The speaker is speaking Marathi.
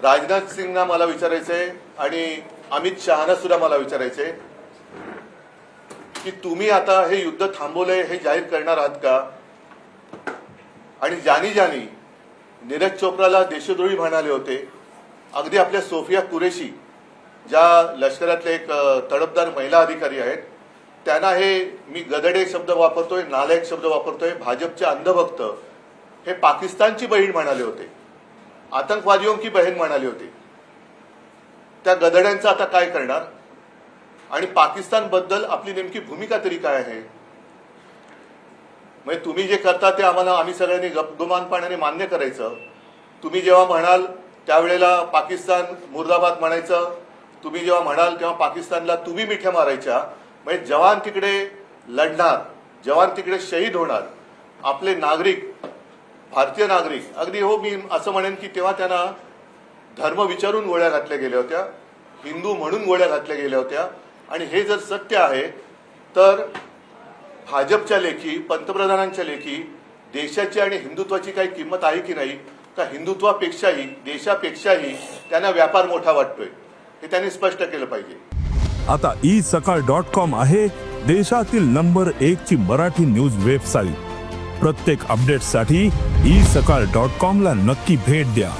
राजनाथ सिंगना मला विचारायचंय आणि अमित शहाना सुद्धा मला विचारायचंय की तुम्ही आता हे युद्ध थांबवलंय हे जाहीर करणार आहात का? आणि ज्यानी नीरज चोप्राला देशद्रोही म्हणाले होते, अगदी आपल्या सोफिया कुरेशी ज्या लष्करातले एक तडफदार महिला अधिकारी आहेत, त्यांना हे मी गदडे शब्द वापरतोय, नालायक शब्द वापरतोय, भाजपचे अंधभक्त हे पाकिस्तानची बहीण म्हणाले होते, आतंकवादियों की बहन म्हणाले होते. त्या गदड्यांचं आता काय करणार? आणि पाकिस्तान बद्दल आपली नेमकी भूमिका तरी काय आहे? म्हणजे तुम्ही जे करता ते आम्ही सगळ्यांनी गपगुमानपणाने मान्य करायचं. तुम्ही जेव्हा म्हणाल त्यावेळेला पाकिस्तान मुर्दाबाद म्हणायचं, तुम्ही जेव्हा म्हणाल तेव्हा पाकिस्तानला तुम्ही मिठ्या मारायच्या. म्हणजे जवान तिकडे लढणार, जवान तिकडे शहीद होणार, आपले नागरिक, भारतीय नागरिक, अगदी हो मी असं म्हणेन की तेव्हा त्यांना धर्म विचारून गोळ्या घातल्या गेल्या होत्या, हिंदू म्हणून गोळ्या घातल्या गेल्या होत्या. आणि हे जर सत्य आहे तर भाजपच्या लेखी, पंतप्रधानांच्या लेखी देशाची आणि हिंदुत्वाची काही किंमत आहे की नाही? का हिंदुत्वापेक्षाही देशापेक्षाही त्यांना व्यापार मोठा वाटतोय? हे त्यांनी स्पष्ट केलं पाहिजे. आता isakal.com आहे देशातील नंबर 1 ची मराठी न्यूज वेबसाईट. प्रत्येक अपडेटसाठी isakal.com ला नक्की भेट द्या.